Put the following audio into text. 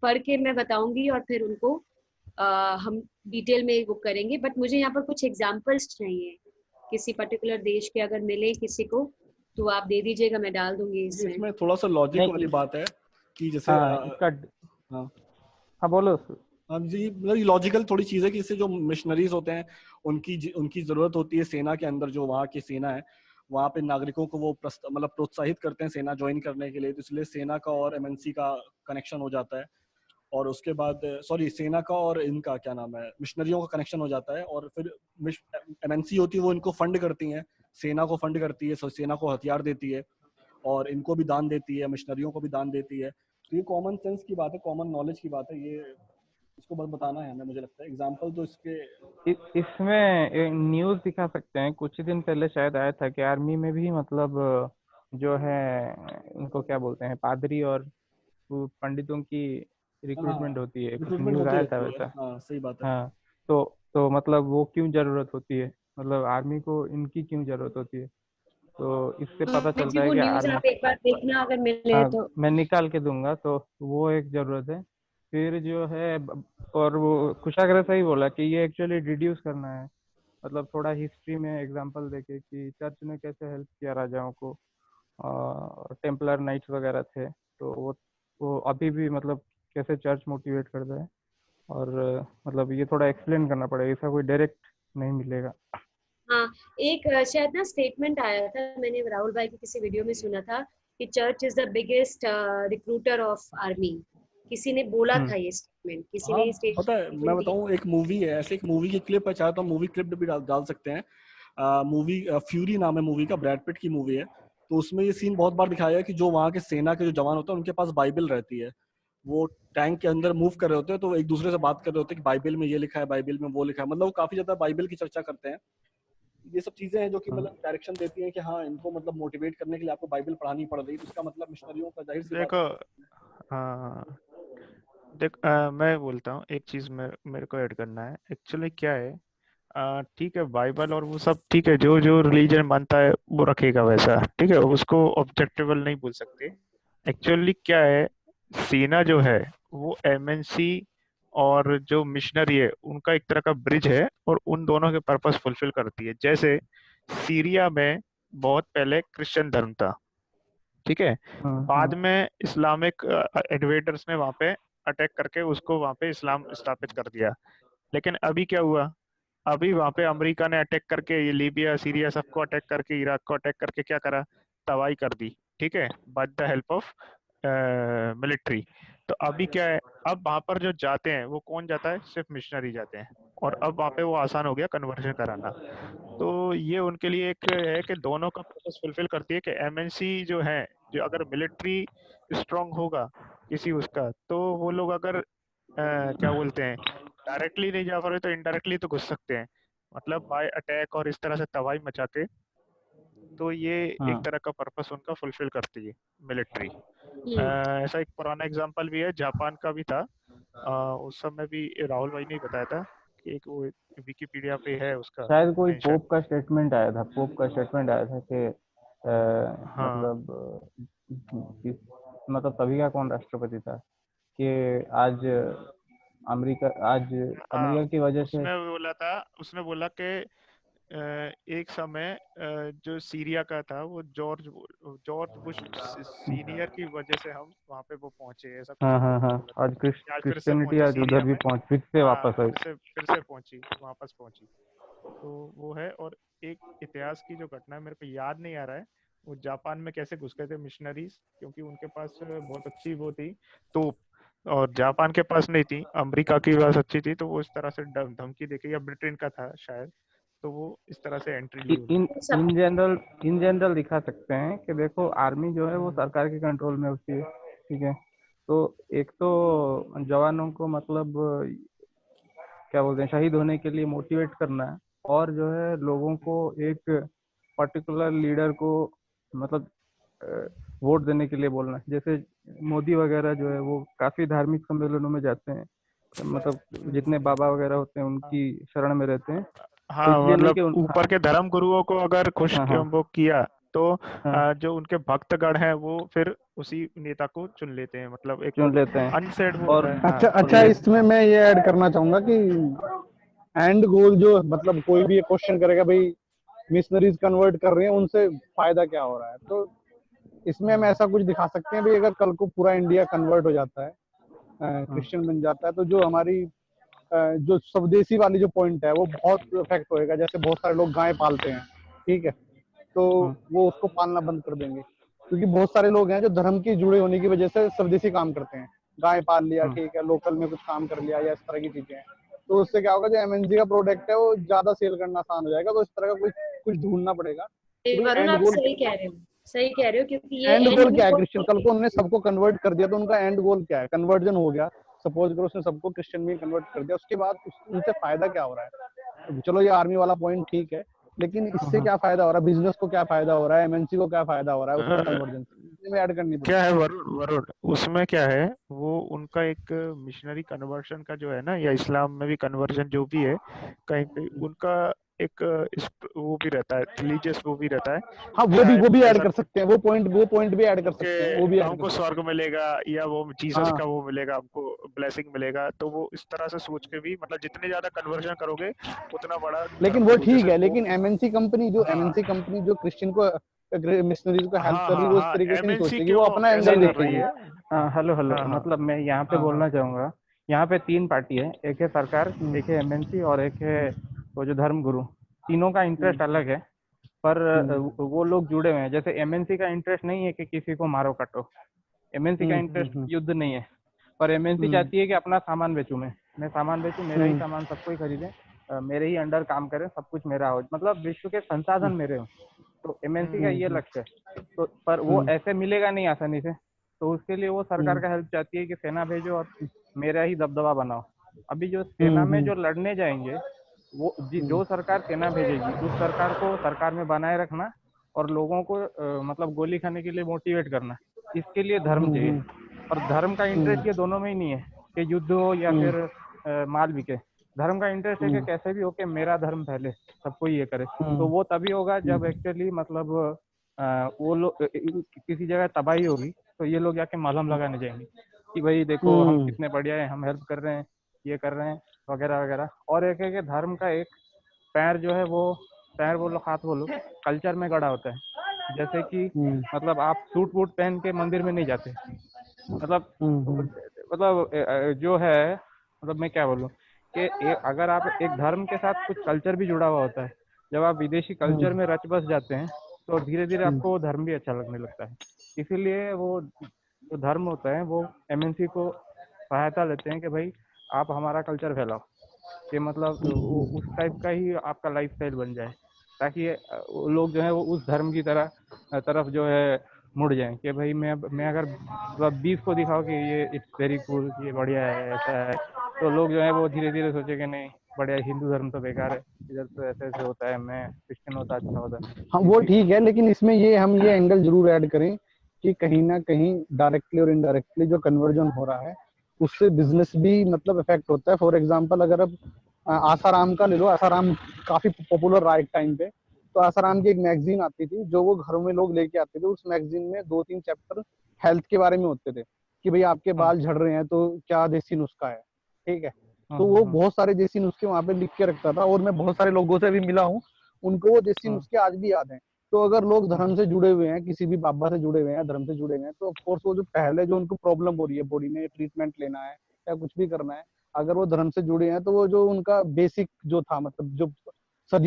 पढ़ के मैं बताऊंगी और फिर उनको हम डिटेल में वो करेंगे। बट मुझे यहाँ पर कुछ एग्जांपल्स चाहिए किसी पर्टिकुलर देश के, अगर मिले किसी को तो आप दे दीजिएगा, मैं डाल दूंगी इसमें। इसमें थोड़ा सा लॉजिक वाली नहीं, बात है कि जैसे हाँ इसका, हाँ हाँ बोलो। हाँ जी, मतलब ये लॉजिकल थोड़ी चीज है कि इससे जो मिशनरीज होते हैं उनकी जरूरत होती है सेना के अंदर। जो वहाँ की सेना है वहाँ पे नागरिकों को वो मतलब प्रोत्साहित करते हैं सेना ज्वाइन करने के लिए, तो इसलिए सेना का और एमएनसी का कनेक्शन हो जाता है। और उसके बाद सॉरी, सेना का और इनका क्या नाम है, मिशनरियों का कनेक्शन हो जाता है। और फिर एमएनसी होती है वो इनको फंड करती है, सेना को फंड करती है, सेना को हथियार देती है और इनको भी दान देती है, मिशनरियों को भी दान देती है। तो ये कॉमन सेंस की बात है, कॉमन नॉलेज की बात है, ये इसको बस बताना है हमें। मुझे लगता है एग्जाम्पल तो इसके इसमें न्यूज़ दिखा सकते हैं, कुछ ही दिन पहले शायद आया था कि आर्मी में भी मतलब जो है इनको क्या बोलते हैं, पादरी और वो पंडितों की हाँ रिक्रूटमेंट होती है, कुछ रिक्रूटमेंट न्यूज़ होती आया था रहती है। वैसा। हाँ सही बात है। हाँ, तो मतलब वो क्यों जरूरत होती है, मतलब आर्मी को इनकी क्यों जरूरत होती है, तो इससे पता हाँ जी, चलता है वो कि न्यूज आर्मी, आप एक बार देखना अगर मिले हाँ तो। मैं निकाल के दूंगा, तो वो एक जरूरत है। फिर जो है और वो कुशाग्र सही बोला कि ये एक्चुअली रिड्यूस करना है, मतलब थोड़ा हिस्ट्री में एग्जांपल देके कि चर्च ने कैसे हेल्प किया राजाओं को, और टेम्पलर नाइट्स वगैरह थे, तो वो अभी भी मतलब कैसे चर्च मोटिवेट करता है। और मतलब ये थोड़ा एक्सप्लेन करना पड़ेगा, ऐसा कोई डायरेक्ट नहीं मिलेगा। हाँ, एक शायद ना स्टेटमेंट आया था, मैंने राहुल भाई की किसी वीडियो में सुना था कि church is the biggest recruiter of army. किसी ने बोला हम्म। था ये स्टेटमेंट, किसी हाँ ने पता है, मैं स्टेटमेंट दी। बताऊँ, एक मूवी है ऐसे, एक मूवी की क्लिप है, चाहे तो मूवी क्लिप भी डाल सकते हैं। मूवी फ्यूरी नाम है मूवी का, ब्रैड पिट की मूवी है। तो उसमें ये सीन बहुत बार दिखाया है कि जो वहाँ के सेना के जो जवान होते हैं उनके पास बाइबल रहती है। वो टैंक के अंदर मूव कर रहे होते हैं तो एक दूसरे से बात कर रहे होते हैं कि बाइबल में ये लिखा है, बाइबल में वो लिखा है। मतलब वो काफी ज्यादा बाइबल की चर्चा करते हैं। ये सब चीजें हैं जो कि हम्म। मतलब डायरेक्शन देती हैं कि हाँ, इनको मतलब मोटिवेट करने के लिए आपको बाइबल पढ़ानी पड़ रही है। तो इसका मतलब मिशनरियों का जाहिर सी बात देखो, हाँ देख, मैं बोलता हूँ एक चीज मेरे को ऐड करना है। एक्चुअली क्या है, ठीक है बाइबल और वो सब ठीक है, जो जो रिलीजन मानता है वो रखेगा वैसा, ठीक है, उसको ऑब्जेक्टेबल नहीं बोल सकते। एक्चुअली क्या है, सेना जो है वो एमएनसी और जो मिशनरी है उनका एक तरह का ब्रिज है, और उन दोनों के पर्पस फुलफिल करती है। जैसे सीरिया में बहुत पहले क्रिश्चियन धर्म था, ठीक है, बाद हम्म। में इस्लामिक इन्वेडर्स ने वहां पे अटैक करके उसको वहां पे इस्लाम स्थापित कर दिया। लेकिन अभी क्या हुआ, अभी वहां पे अमेरिका ने अटैक करके ये लीबिया सीरिया सबको अटैक करके, इराक को अटैक करके क्या करा, तबाही कर दी, ठीक है, by the help of military. तो अभी क्या है, अब वहां पर जो जाते हैं वो कौन जाता है, सिर्फ मिशनरी जाते हैं, और अब वहां पे वो आसान हो गया कन्वर्जन कराना। तो ये उनके लिए एक है कि दोनों का पर्पस फुलफिल करती है कि एमएनसी जो है, जो अगर मिलिट्री स्ट्रांग होगा किसी उसका, तो वो लोग अगर क्या बोलते हैं, डायरेक्टली नहीं जा पा रहे तो इनडायरेक्टली तो घुस सकते हैं, मतलब बाय अटैक और इस तरह से तबाही मचा के। तो ये एक हाँ तरह का पर्पस उनका फुलफिल करती है मिलिट्री। हम्म। ऐसा एक पुराना एग्जांपल भी है, जापान का भी था। उस समय भी राहुल भाई ने ही बताया था कि एक वो विकिपीडिया पे है उसका शायद कोई मेंशन। पोप का स्टेटमेंट आया था, पोप का स्टेटमेंट आया था कि हाँ मतलब मतलब तभी का कौन राष्ट्रपति था कि आज अमेरिका, आज हाँ, अमेरिका की वजह से, उसने बोला कि एक समय जो सीरिया का था वो जॉर्ज बुश सीनियर की वजह से हम वहाँ पे वो पहुंचे, ऐसा कुछ हाँ हाँ उन्होंने हाँ, बोला था। आज आज फिर से क्रिश्चियनिटी पहुंची आज उधर सीरिया भी में। पहुंच, फिर से हाँ, वापस आई। फिर से पहुंची, वापस पहुंची। तो वो है। और एक इतिहास की जो घटना है, मेरे को याद नहीं आ रहा है, वो जापान में कैसे घुस गए थे मिशनरीज, क्योंकि उनके पास बहुत अच्छी वो थी तो, और जापान के पास नहीं थी, अमेरिका की पास अच्छी थी, तो वो इस तरह से धमकी देके, या ब्रिटेन का था शायद, तो वो इस तरह से एंट्री ली इन उन्होंने। सब। इन जनरल दिखा सकते हैं कि देखो आर्मी जो है वो सरकार के कंट्रोल में होती है, ठीक है। तो एक तो जवानों को मतलब क्या बोलते हैं, शहीद होने के लिए मोटिवेट करना है, और जो है लोगों को एक पर्टिकुलर लीडर को मतलब वोट देने के लिए बोलना है। जैसे मोदी वगैरह जो है वो काफी धार्मिक सम्मेलनों में जाते हैं, मतलब जितने बाबा वगैरह होते हैं हाँ उनकी शरण में रहते हैं। तो हाँ, इसलिए नहीं मतलब कि ऊपर के धर्म गुरुओं को अगर खुश हाँ हाँ वो किया, तो हाँ, जो उनके भक्तगण हैं वो फिर उसी नेता को चुन लेते हैं, मतलब एक चुन लेते हैं। अनसेड वो और होता है। अच्छा हाँ, अच्छा, इसमें मैं ये ऐड करना चाहूंगा कि एंड गोल जो मतलब कोई भी ये क्वेश्चन करेगा भाई मिशनरीज कन्वर्ट कर रहे हैं उनसे फायदा क्या हो रहा है, तो इसमें हम ऐसा कुछ दिखा सकते हैं भाई अगर कल को पूरा इंडिया कन्वर्ट हो जाता है, क्रिश्चियन बन जाता है, तो जो हमारी जो स्वदेशी वाली जो पॉइंट है वो बहुत इफेक्ट होएगा। जैसे बहुत सारे लोग गाय पालते हैं, ठीक है, तो हाँ, वो उसको पालना बंद कर देंगे, क्योंकि बहुत सारे लोग हैं जो धर्म के जुड़े होने की वजह से स्वदेशी काम करते हैं, गाय पाल लिया, हाँ, ठीक है, लोकल में कुछ काम कर लिया या इस तरह की चीजें हैं। तो उससे क्या होगा, जो एमएनसी का प्रोडक्ट है वो ज्यादा सेल करना आसान हो जाएगा। तो इस तरह का कुछ कुछ ढूंढना पड़ेगा कि भाई वरुण एंड आप गोल, सही कह रहे हो, सही कह रहे हो, क्योंकि ये एंड एंड गोल क्या है क्रिश्चियन, कल गोल को उन्होंने सबको कन्वर्ट कर दिया तो उनका एंड गोल क्या है, कन्वर्जन हो गया, सपोज करो उसने सबको क्रिश्चियन में कन्वर्ट कर दिया, उसके बाद उनसे फायदा क्या हो रहा है। चलो ये आर्मी वाला पॉइंट ठीक है, लेकिन इससे हाँ, क्या फायदा हो रहा है, बिजनेस को क्या फायदा हो रहा है, एमएनसी को क्या फायदा हो रहा है उसका हाँ। कन्वर्जन में ऐड करनी क्या पड़ेगी। है वरुण, वरुण उसमें क्या है, वो उनका एक मिशनरी कन्वर्शन का जो है ना, या इस्लाम में भी कन्वर्जन जो भी है, कहीं पे उनका एक वो भी रहता है, रिलीजियस वो भी रहता है। हाँ वो शायद भी ऐड ऐसा कर सकते हैं, वो पॉइंट भी ऐड कर सकते हैं, वो भी कि ऐड कर हमको सकते स्वर्ग मिलेगा, या वो हैं। जीसस हाँ का वो मिलेगा, हमको ब्लेसिंग मिलेगा, तो वो इस तरह से सोच के भी, मतलब जितने ज्यादा कन्वर्जन करोगे उतना बड़ा लेकिन धर्म वो करोगे, ठीक जैसे है, वो। लेकिन हाँ, एमएनसी कंपनी जो क्रिश्चियन को मिशनरीज को हेल्प हाँ, कर रही है, हाँ, वो इस हाँ, तरीके से नहीं एमएनसी सोचेगी, वो क्यों अपना ऐसा एंगल नहीं, कर रही देखेगी। है। हाँ, हेलो हेलो, हाँ, हाँ, मतलब मैं यहाँ पे हाँ, हाँ, बोलना चाहूंगा, यहाँ पे 3 पार्टी है, एक है सरकार, हम्म, एक है एमएनसी और एक है वो जो धर्म गुरु। तीनों का हम्म, इंटरेस्ट अलग है, पर हम्म, वो लोग जुड़े हुए हैं। जैसे एमएनसी का इंटरेस्ट नहीं है कि किसी को मारो काटो, एमएनसी का इंटरेस्ट हम्म, युद्ध नहीं है, पर एमएनसी हम्म, चाहती है कि अपना सामान बेचूं, मैं सामान बेचूं, मेरा ही हम्म, सामान सबको ही खरीदें, मेरे ही अंडर काम करें, सब कुछ मेरा हो, मतलब विश्व के संसाधन मेरे हो। तो एमएनसी का ये हम्म, लक्ष्य है। तो पर वो हम्म, ऐसे मिलेगा नहीं आसानी से, तो उसके लिए वो सरकार हम्म, का हेल्प चाहती है कि सेना भेजो और मेरा ही दबदबा बनाओ। अभी जो सेना में हम्म, जो लड़ने जाएंगे, वो हम्म, जो सरकार सेना भेजेगी उस सरकार को सरकार में बनाए रखना और लोगों को मतलब गोली खाने के लिए मोटिवेट करना, इसके लिए धर्म चाहिए। और धर्म का इंटरेस्ट ये दोनों में ही नहीं है कि युद्ध हो या फिर माल बिके। धर्म का इंटरेस्ट है कि कैसे भी हो कि मेरा धर्म पहले सबको ये करे। तो वो तभी होगा जब एक्चुअली मतलब वो लोग किसी जगह तबाही होगी तो ये लोग जाके मलहम लगाने जाएंगे कि भाई देखो हम कितने बढ़िया हैं, हम हेल्प कर रहे हैं, ये कर रहे हैं, वगैरह वगैरह। और एक है कि धर्म का एक पैर जो है वो, पैर बोलो हाथ बोलो, कल्चर में गड़ा होता है। जैसे कि मतलब आप सूट वूट पहन के मंदिर में नहीं जाते, मतलब जो है, मतलब मैं क्या बोलूँ कि अगर आप एक धर्म के साथ कुछ कल्चर भी जुड़ा हुआ होता है, जब आप विदेशी कल्चर में रच बस जाते हैं तो धीरे धीरे आपको वो धर्म भी अच्छा लगने लगता है। इसीलिए वो जो धर्म होता है वो एमएनसी को सहायता लेते हैं कि भाई आप हमारा कल्चर फैलाओ, कि मतलब उस टाइप का ही आपका लाइफ स्टाइल बन जाए, ताकि वो लोग जो है वो उस धर्म की तरफ जो है मुड़ जाएं कि भाई मैं अगर मतलब 20 को दिखाओ कि ये इट्स वेरी कूल, ये बढ़िया है, ऐसा है, तो लोग जो है वो धीरे धीरे सोचेंगे नहीं बढ़िया, हिंदू धर्म तो बेकार है, इधर तो ऐसे ऐसे होता है, मैं क्रिश्चियन होता अच्छा होता। हाँ वो इसी ठीक है, लेकिन इसमें हम ये एंगल जरूर ऐड करें कि कहीं ना कहीं डायरेक्टली और इनडायरेक्टली जो कन्वर्जन हो रहा है उससे बिजनेस भी मतलब इफेक्ट होता है। फॉर एग्जांपल अगर अब आसाराम का ले लो, आसाराम काफी पॉपुलर रहा एक टाइम पे, तो आसाराम की एक मैगजीन आती थी जो वो घरों में लोग लेके आते थे, उस मैगजीन में 2-3 चैप्टर हेल्थ के बारे में होते थे कि भाई आपके हाँ, बाल झड़ रहे हैं तो क्या देसी नुस्खा है, ठीक है। हाँ, तो हाँ, वो हाँ, बहुत सारे देसी नुस्खे वहां पे लिख के रखता था, और मैं बहुत सारे लोगों से भी मिला हूँ, उनको वो देसी हाँ, नुस्खे आज भी याद हैं। तो अगर लोग हाँ, धर्म से जुड़े हुए हैं, किसी भी बाबा से जुड़े हुए हैं, धर्म से जुड़े हुए हैं, तो ऑफकोर्स वो जो पहले जो उनको प्रॉब्लम हो रही है बॉडी में, ट्रीटमेंट लेना है या कुछ भी करना है, अगर वो धर्म से जुड़े हैं तो वो जो उनका बेसिक जो था, मतलब जो सदियों